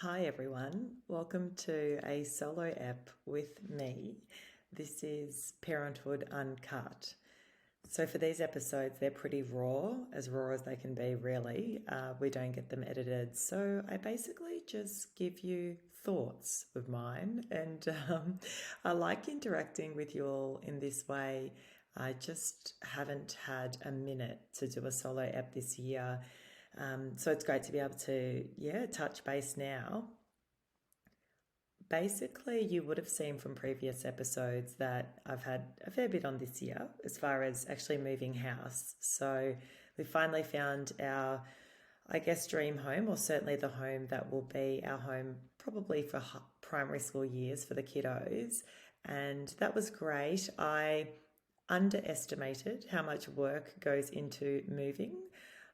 Hi everyone, welcome to a solo app with me. This is Parenthood Uncut. So for these episodes, they're pretty raw as they can be, really. We don't get them edited. So I basically just give you thoughts of mine, and I like interacting with you all in this way. I just haven't had a minute to do a solo app this year. So it's great to be able to, touch base now. Basically, you would have seen from previous episodes that I've had a fair bit on this year as far as actually moving house. So we finally found our, dream home, or certainly the home that will be our home probably for primary school years for the kiddos. And that was great. I underestimated how much work goes into moving.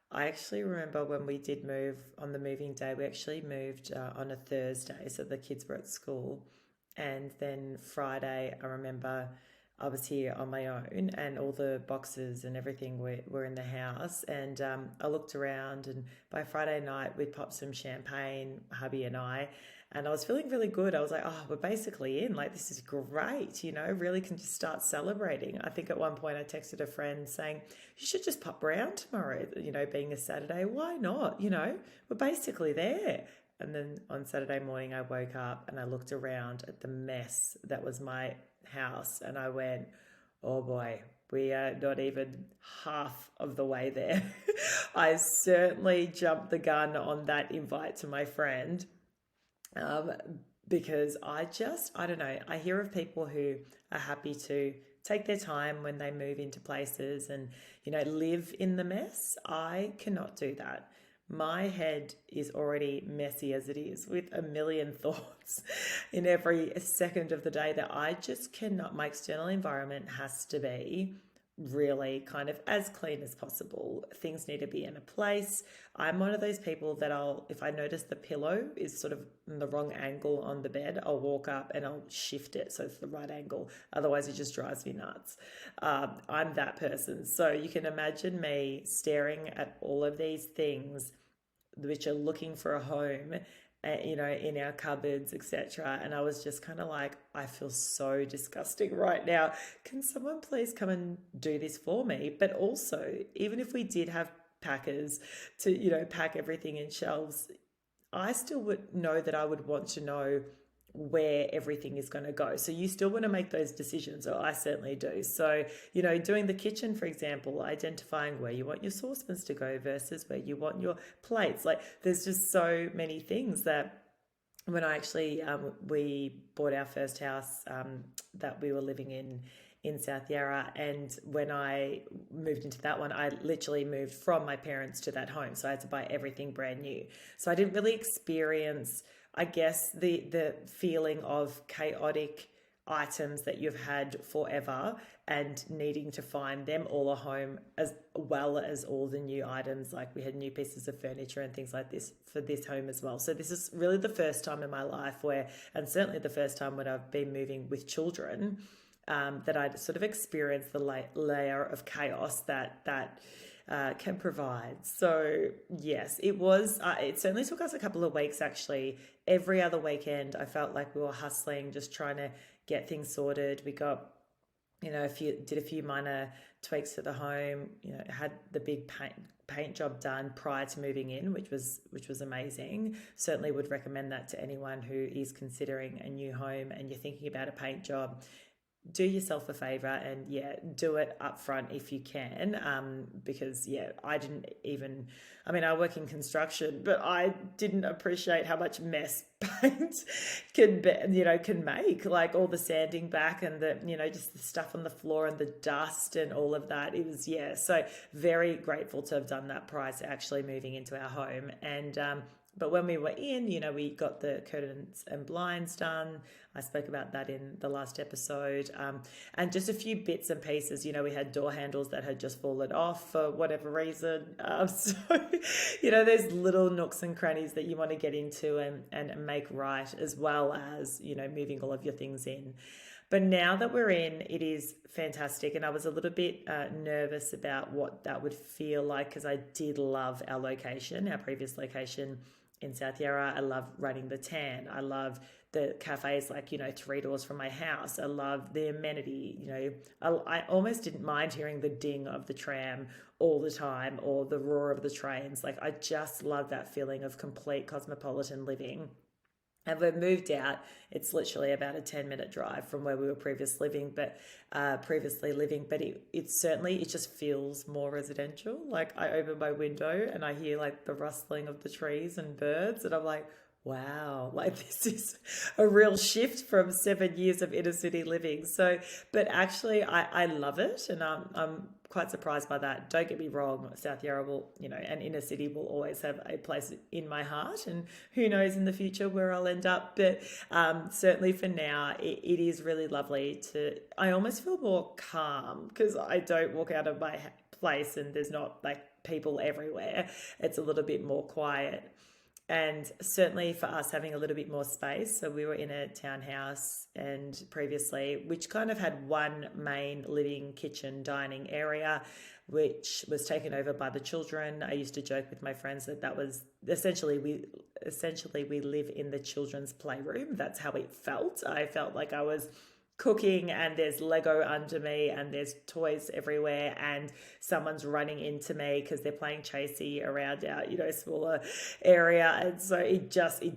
I actually remember when we did move on the moving day, we actually moved on a Thursday, so the kids were at school. And then Friday, I remember I was here on my own and all the boxes and everything were in the house. And I looked around, and by Friday night, we popped some champagne, hubby and I. And I was feeling really good. I was like, oh, we're basically in. Like, this is great, really can just start celebrating. I think at one point I texted a friend saying, you should just pop around tomorrow, being a Saturday. Why not? We're basically there. And then on Saturday morning, I woke up and I looked around at the mess that was my house. And I went, oh boy, we are not even half of the way there. I certainly jumped the gun on that invite to my friend. Because I don't know, I hear of people who are happy to take their time when they move into places and, live in the mess. I cannot do that. My head is already messy as it is, with a million thoughts in every second of the day, that I just cannot. My external environment has to be really kind of as clean as possible. Things need to be in a place. I'm one of those people that if I notice the pillow is sort of in the wrong angle on the bed, I'll walk up and I'll shift it so it's the right angle. Otherwise, it just drives me nuts. I'm that person. So you can imagine me staring at all of these things which are looking for a home, in our cupboards, etc. And I was just kind of like, I feel so disgusting right now. Can someone please come and do this for me? But also, even if we did have packers to, pack everything in shelves, I still would know that I would want to know where everything is going to go. So you still want to make those decisions, or I certainly do. So, doing the kitchen, for example, identifying where you want your saucepans to go versus where you want your plates. Like, there's just so many things that when I actually, we bought our first house that we were living in South Yarra, and when I moved into that one, I literally moved from my parents to that home, so I had to buy everything brand new. So I didn't really experience, I guess, the feeling of chaotic items that you've had forever and needing to find them all a home, as well as all the new items. Like, we had new pieces of furniture and things like this for this home as well. So this is really the first time in my life where, and certainly the first time when I've been moving with children, that I'd sort of experienced the layer of chaos that can provide. So yes, it was. It certainly took us a couple of weeks. Actually, every other weekend, I felt like we were hustling, just trying to get things sorted. We got, did a few minor tweaks to the home. Had the big paint job done prior to moving in, which was amazing. Certainly would recommend that to anyone who is considering a new home and you're thinking about a paint job. Do yourself a favor and do it up front if you can, because I work in construction, but I didn't appreciate how much mess paint can make, like all the sanding back and the just the stuff on the floor and the dust and all of that. It was so very grateful to have done that prior to actually moving into our home. And but when we were in, we got the curtains and blinds done. I spoke about that in the last episode. And just a few bits and pieces. We had door handles that had just fallen off for whatever reason. So, there's little nooks and crannies that you want to get into and make right, as well as, moving all of your things in. But now that we're in, it is fantastic. And I was a little bit nervous about what that would feel like, because I did love our location, our previous location. in South Yarra. I love running the tan. I love the cafes, like, 3 doors from my house. I love the amenity. I almost didn't mind hearing the ding of the tram all the time or the roar of the trains. Like, I just love that feeling of complete cosmopolitan living. And we've moved out. It's literally about a 10-minute drive from where we were previously living, but it just feels more residential. Like, I open my window and I hear like the rustling of the trees and birds, and I'm like, wow, like this is a real shift from 7 years of inner city living. So, but actually I love it, and I'm quite surprised by that. Don't get me wrong, South Yarra will, and inner city will always have a place in my heart, and who knows in the future where I'll end up. But certainly for now, it is really lovely I almost feel more calm because I don't walk out of my place and there's not like people everywhere. It's a little bit more quiet. And certainly for us, having a little bit more space. So we were in a townhouse and previously, which kind of had one main living, kitchen, dining area, which was taken over by the children. I used to joke with my friends that was essentially we live in the children's playroom. That's how it felt. I felt like I was cooking and there's Lego under me and there's toys everywhere and someone's running into me because they're playing chasey around our smaller area. And so it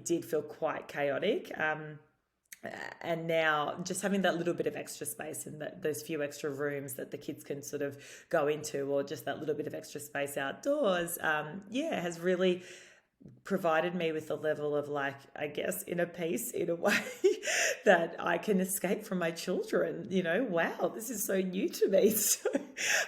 did feel quite chaotic. And now just having that little bit of extra space and those few extra rooms that the kids can sort of go into, or just that little bit of extra space outdoors, has really provided me with a level of, like, I guess, inner peace in a way that I can escape from my children. Wow, this is so new to me. So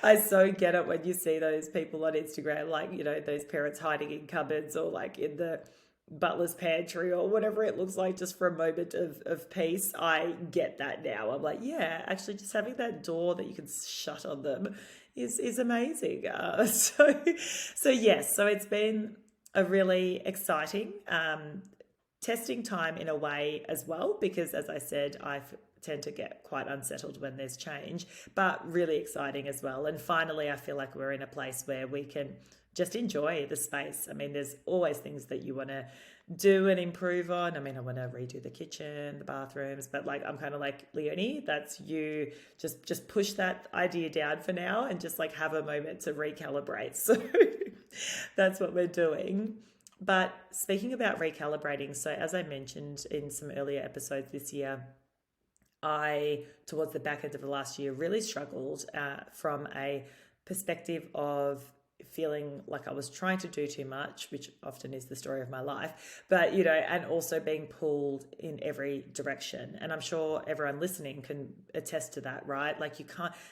I so get it when you see those people on Instagram, like, those parents hiding in cupboards or like in the butler's pantry or whatever it looks like, just for a moment of peace. I get that now. I'm like, yeah, actually just having that door that you can shut on them is amazing. So yes, so it's been a really exciting testing time in a way as well, because as I said, I tend to get quite unsettled when there's change, but really exciting as well. And finally, I feel like we're in a place where we can just enjoy the space. I mean, there's always things that you want to do and improve on. I mean, I want to redo the kitchen, the bathrooms, but like, I'm kind of like, Leonie, that's you. Just push that idea down for now and just like have a moment to recalibrate. So that's what we're doing. But speaking about recalibrating, so as I mentioned in some earlier episodes this year, towards the back end of the last year, really struggled from a perspective of feeling like I was trying to do too much, which often is the story of my life, but, and also being pulled in every direction. And I'm sure everyone listening can attest to that, right? Like,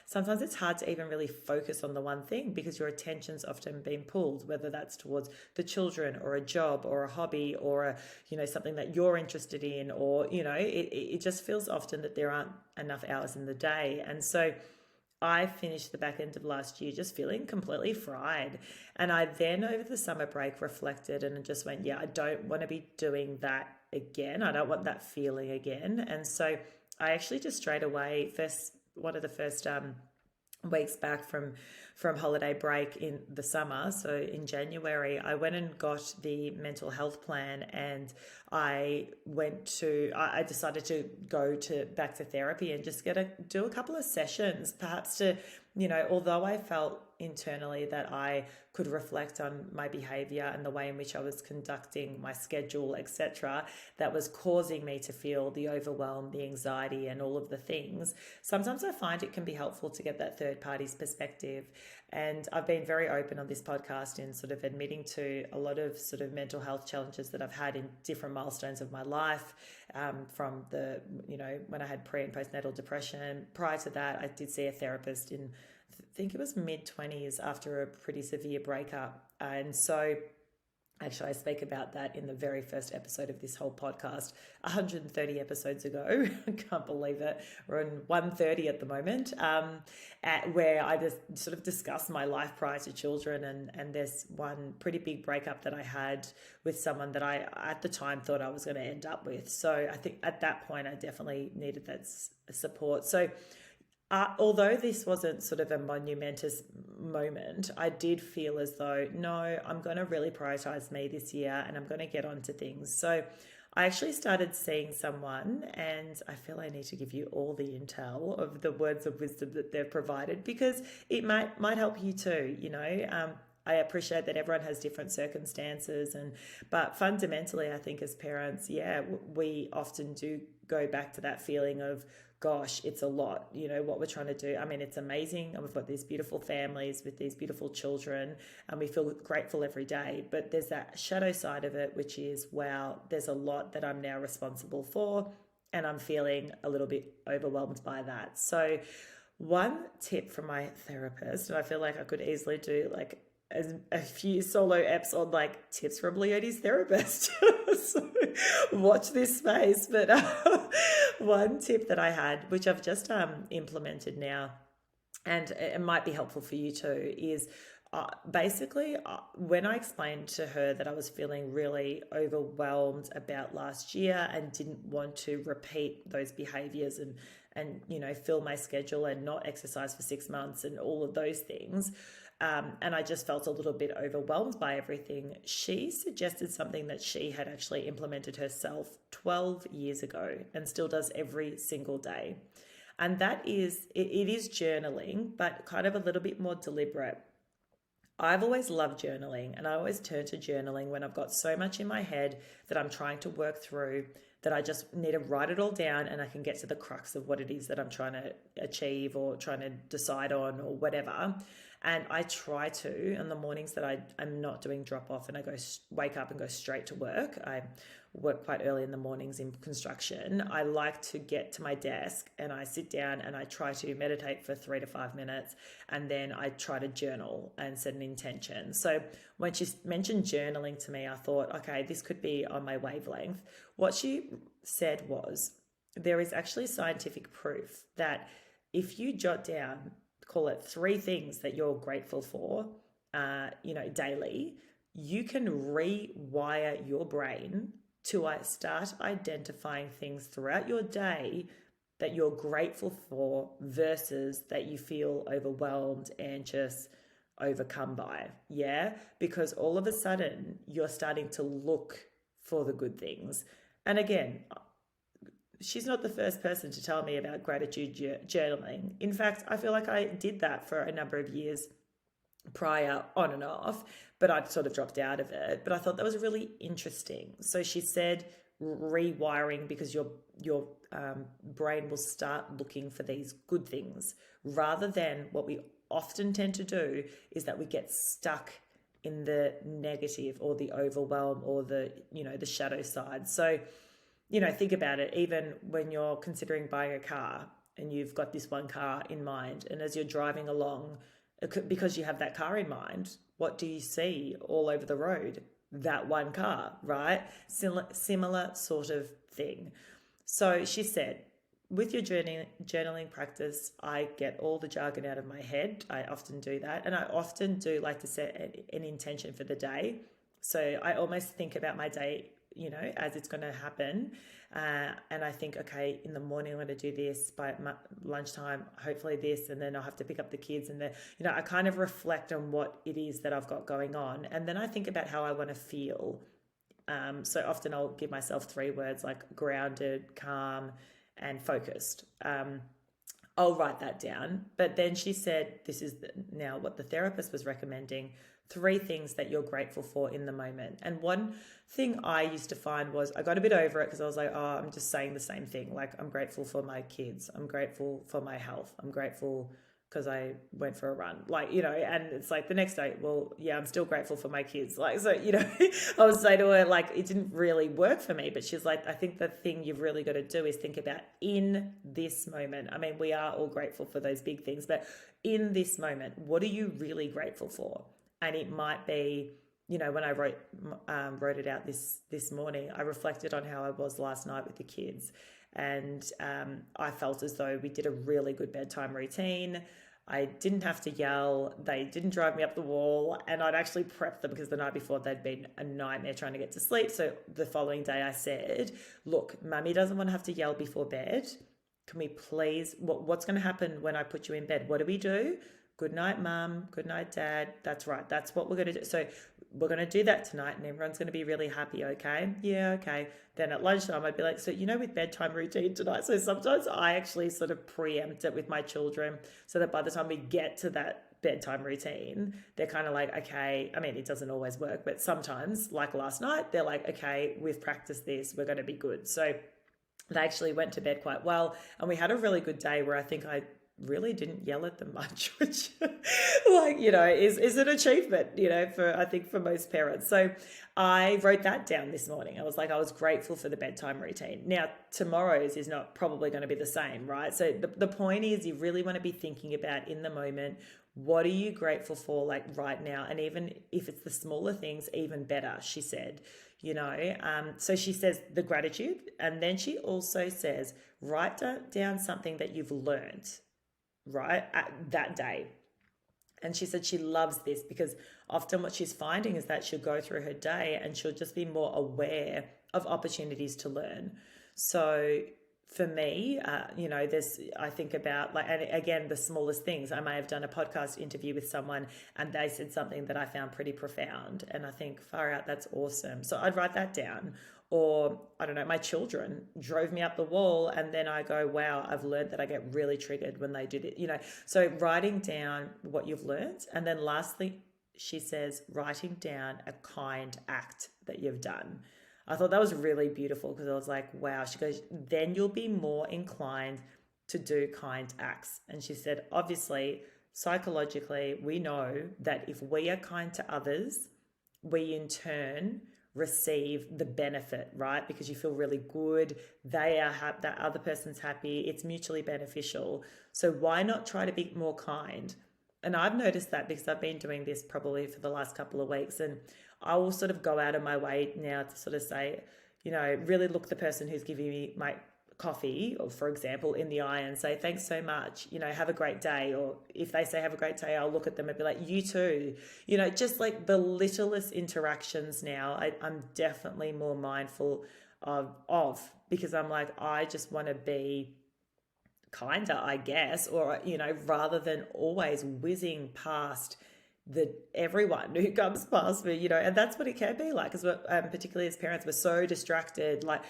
sometimes it's hard to even really focus on the one thing because your attention's often being pulled, whether that's towards the children or a job or a hobby or something that you're interested in, or, it just feels often that there aren't enough hours in the day. And so I finished the back end of last year just feeling completely fried. And I then over the summer break reflected and just went, yeah, I don't want to be doing that again. I don't want that feeling again. And so I actually just straight away, one of the first weeks back from holiday break in the summer, so in January, I went and got the mental health plan, and I decided to go back to therapy and just do a couple of sessions, perhaps to, although I felt internally that I could reflect on my behavior and the way in which I was conducting my schedule, etc., that was causing me to feel the overwhelm, the anxiety, and all of the things. Sometimes I find it can be helpful to get that third party's perspective. And I've been very open on this podcast in sort of admitting to a lot of sort of mental health challenges that I've had in different milestones of my life, from when I had pre and postnatal depression. Prior to that, I did see a therapist in, I think it was mid-20s after a pretty severe breakup. And so actually I speak about that in the very first episode of this whole podcast, 130 episodes ago. I can't believe it. We're on 130 at the moment, where I just sort of discuss my life prior to children. And there's one pretty big breakup that I had with someone that I, at the time, thought I was going to end up with. So I think at that point, I definitely needed that support. So Although this wasn't sort of a monumentous moment, I did feel as though, no, I'm going to really prioritize me this year and I'm going to get on to things. So I actually started seeing someone, and I feel I need to give you all the intel of the words of wisdom that they've provided, because it might help you too. I appreciate that everyone has different circumstances, but fundamentally, I think as parents, yeah, we often do go back to that feeling of, gosh, it's a lot, what we're trying to do. I mean, it's amazing. And we've got these beautiful families with these beautiful children, and we feel grateful every day. But there's that shadow side of it, which is, wow, there's a lot that I'm now responsible for, and I'm feeling a little bit overwhelmed by that. So one tip from my therapist, and I feel like I could easily do like a few solo eps on like tips from Leonie's therapist. So watch this space. But one tip that I had, which I've just implemented now, and it might be helpful for you too, is basically when I explained to her that I was feeling really overwhelmed about last year and didn't want to repeat those behaviors and fill my schedule and not exercise for 6 months and all of those things, and I just felt a little bit overwhelmed by everything, she suggested something that she had actually implemented herself 12 years ago and still does every single day. And that is, it is journaling, but kind of a little bit more deliberate. I've always loved journaling, and I always turn to journaling when I've got so much in my head that I'm trying to work through, that I just need to write it all down and I can get to the crux of what it is that I'm trying to achieve or trying to decide on or whatever. And I try to, in the mornings that I'm not doing drop off and I wake up and go straight to work. I work quite early in the mornings in construction. I like to get to my desk and I sit down and I try to meditate for 3 to 5 minutes, and then I try to journal and set an intention. So when she mentioned journaling to me, I thought, okay, this could be on my wavelength. What she said was, there is actually scientific proof that if you jot down, call it 3 things that you're grateful for, daily, you can rewire your brain to start identifying things throughout your day that you're grateful for versus that you feel overwhelmed, anxious, overcome by. Yeah, because all of a sudden you're starting to look for the good things. And again, she's not the first person to tell me about gratitude journaling. In fact, I feel like I did that for a number of years prior, on and off, but I'd sort of dropped out of it. But I thought that was really interesting. So she said rewiring, because your brain will start looking for these good things, rather than what we often tend to do is that we get stuck in the negative or the overwhelm or the shadow side. So think about it. Even when you're considering buying a car and you've got this one car in mind, and as you're driving along, because you have that car in mind, what do you see all over the road? That one car, right? Similar sort of thing. So she said, with your journaling practice, I get all the jargon out of my head. I often do that. And I often do like to set an intention for the day. So I almost think about my day as it's going to happen. And I think, okay, in the morning, I'm going to do this, by lunchtime, hopefully this, and then I'll have to pick up the kids. And then, I kind of reflect on what it is that I've got going on. And then I think about how I want to feel. So often I'll give myself 3 words like grounded, calm, and focused. I'll write that down. But then she said, this is now what the therapist was recommending, 3 things that you're grateful for in the moment. And one thing I used to find was I got a bit over it, because I was like, oh, I'm just saying the same thing. Like, I'm grateful for my kids. I'm grateful for my health. I'm grateful because I went for a run. And it's like the next day, well, yeah, I'm still grateful for my kids. I would say to her, like, it didn't really work for me. But she's like, I think the thing you've really got to do is think about in this moment. I mean, we are all grateful for those big things, but in this moment, what are you really grateful for? And it might be, when I wrote it out this morning, I reflected on how I was last night with the kids. And I felt as though we did a really good bedtime routine. I didn't have to yell. They didn't drive me up the wall. And I'd actually prepped them, because the night before they'd been a nightmare trying to get to sleep. So the following day I said, look, Mummy doesn't want to have to yell before bed. can we please, what's going to happen when I put you in bed? What do we do? Good night, mum. Good night, dad. That's right. That's what we're going to do. So we're going to do that tonight and everyone's going to be really happy. Okay. Yeah. Okay. Then at lunchtime, I'd be like, so, with bedtime routine tonight. So sometimes I actually sort of preempt it with my children so that by the time we get to that bedtime routine, they're kind of like, okay, I mean, it doesn't always work, but sometimes, like last night, they're like, okay, we've practiced this, we're going to be good. So they actually went to bed quite well, and we had a really good day where I think I really didn't yell at them much, which is an achievement, for most parents. So I wrote that down this morning. I was like, I was grateful for the bedtime routine. Now, tomorrow's is not probably going to be the same, right? So the point is, you really want to be thinking about in the moment, what are you grateful for, like right now? And even if it's the smaller things, even better, she said, so she says the gratitude. And then she also says, write down something that you've learned, right, at that day. And she said she loves this because often what she's finding is that she'll go through her day and she'll just be more aware of opportunities to learn. So for me, I think about and again, the smallest things. I may have done a podcast interview with someone and they said something that I found pretty profound. And I think, far out, that's awesome. So I'd write that down. Or, I don't know, my children drove me up the wall and then I go, wow, I've learned that I get really triggered when they do it, So writing down what you've learned. And then lastly, she says, writing down a kind act that you've done. I thought that was really beautiful because I was like, wow. She goes, then you'll be more inclined to do kind acts. And she said, obviously, psychologically, we know that if we are kind to others, we in turn receive the benefit, right? Because you feel really good, they are happy, that other person's happy, it's mutually beneficial. So why not try to be more kind? And I've noticed that because I've been doing this probably for the last couple of weeks, and I will sort of go out of my way now to sort of say, really look the person who's giving me my coffee, or for example, in the eye and say, thanks so much, have a great day. Or if they say have a great day, I'll look at them and be like, you too, just like the littlest interactions now, I'm definitely more mindful of because I'm like, I just want to be kinder, I guess, or, rather than always whizzing past everyone who comes past me, and that's what it can be like, because particularly as parents, we're so distracted, like,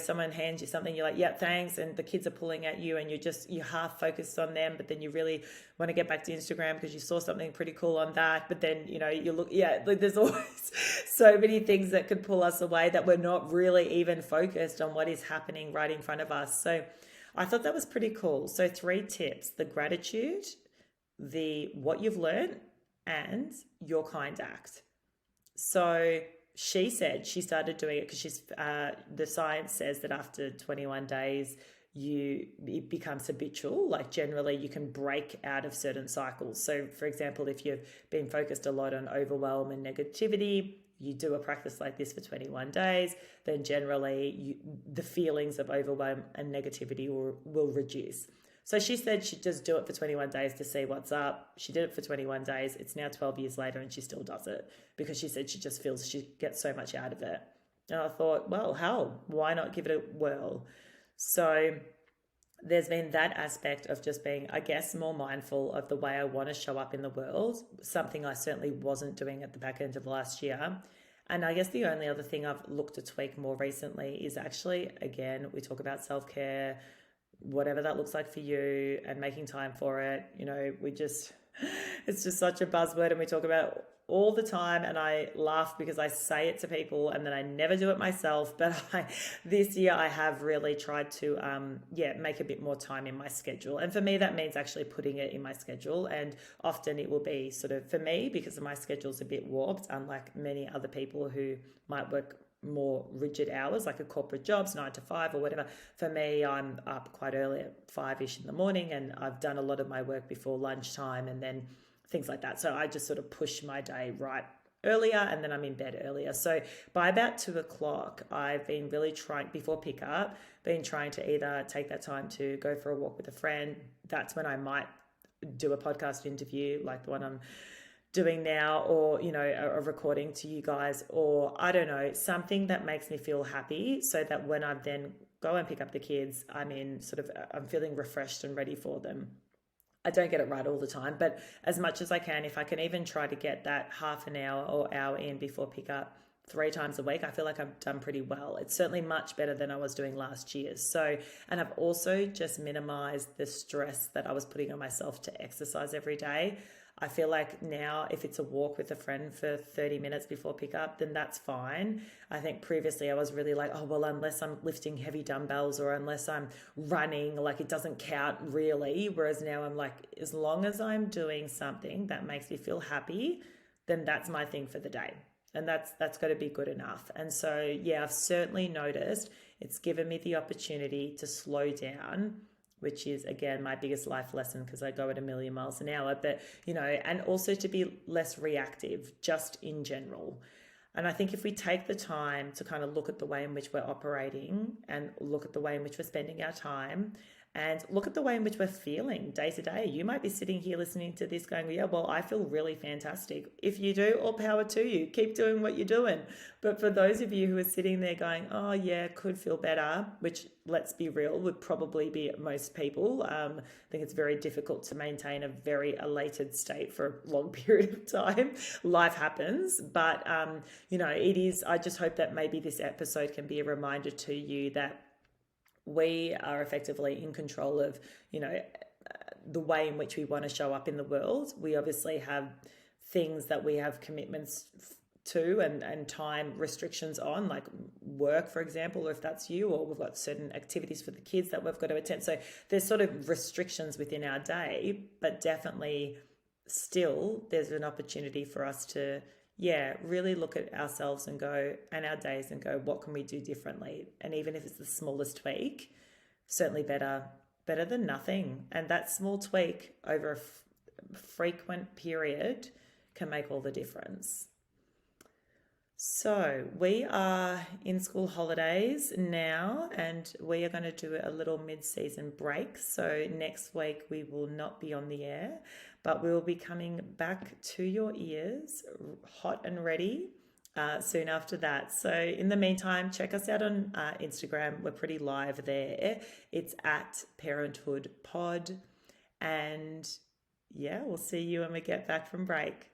someone hands you something, you're like, yeah, thanks, and the kids are pulling at you and you're half focused on them, but then you really want to get back to Instagram because you saw something pretty cool on that, but then, you look, like there's always so many things that could pull us away that we're not really even focused on what is happening right in front of us. So I thought that was pretty cool. So 3 tips: the gratitude, the what you've learned, and your kind act. So she said she started doing it because the science says that after 21 days, it becomes habitual. Like generally you can break out of certain cycles. So for example, if you've been focused a lot on overwhelm and negativity, you do a practice like this for 21 days, then generally the feelings of overwhelm and negativity will reduce. So she said she'd just do it for 21 days to see what's up. She did it for 21 days. It's now 12 years later and she still does it because she said she just feels she gets so much out of it. And I thought, well, hell, why not give it a whirl? So there's been that aspect of just being, I guess, more mindful of the way I want to show up in the world, something I certainly wasn't doing at the back end of last year. And I guess the only other thing I've looked to tweak more recently is actually, again, we talk about self-care, whatever that looks like for you, and making time for it. It's just such a buzzword and we talk about it all the time, and I laugh because I say it to people and then I never do it myself. But this year I have really tried to make a bit more time in my schedule, and for me that means actually putting it in my schedule. And often it will be sort of, for me, because my schedule's a bit warped, unlike many other people who might work more rigid hours, like a corporate jobs, 9 to 5 or whatever. For me, I'm up quite early at 5-ish in the morning, and I've done a lot of my work before lunchtime and then things like that. So I just sort of push my day right earlier, and then I'm in bed earlier. So by about 2 o'clock, I've been really trying, before pickup, to either take that time to go for a walk with a friend. That's when I might do a podcast interview like the one I'm doing now, or a recording to you guys, or I don't know, something that makes me feel happy, so that when I've then go and pick up the kids, I'm feeling refreshed and ready for them. I don't get it right all the time, but as much as I can, if I can even try to get that half an hour or hour in before pickup 3 times a week, I feel like I've done pretty well. It's certainly much better than I was doing last year. So, and I've also just minimized the stress that I was putting on myself to exercise every day. I feel like now if it's a walk with a friend for 30 minutes before pickup, then that's fine. I think previously I was really like, oh, well, unless I'm lifting heavy dumbbells or unless I'm running, like it doesn't count really. Whereas now I'm like, as long as I'm doing something that makes me feel happy, then that's my thing for the day. And that's got to be good enough. And so, yeah, I've certainly noticed it's given me the opportunity to slow down, which is, again, my biggest life lesson because I go at 1,000,000 miles an hour, but, and also to be less reactive just in general. And I think if we take the time to kind of look at the way in which we're operating and look at the way in which we're spending our time and look at the way in which we're feeling day to day, you might be sitting here listening to this going, yeah, well, I feel really fantastic. If you do, all power to you. Keep doing what you're doing. But for those of you who are sitting there going, oh, yeah, could feel better, which, let's be real, would probably be most people. I think it's very difficult to maintain a very elated state for a long period of time. Life happens. But, it is, I just hope that maybe this episode can be a reminder to you that we are effectively in control of, the way in which we want to show up in the world. We obviously have things that we have commitments to and time restrictions on, like work, for example, or if that's you, or we've got certain activities for the kids that we've got to attend. So there's sort of restrictions within our day, but definitely still there's an opportunity for us to really look at ourselves and our days and go, what can we do differently? And even if it's the smallest tweak, certainly better than nothing. And that small tweak over a frequent period can make all the difference. So we are in school holidays now, and we are going to do a little mid-season break. So next week we will not be on the air, but we will be coming back to your ears hot and ready soon after that. So in the meantime, check us out on Instagram. We're pretty live there. It's at Parenthood Pod. And yeah, we'll see you when we get back from break.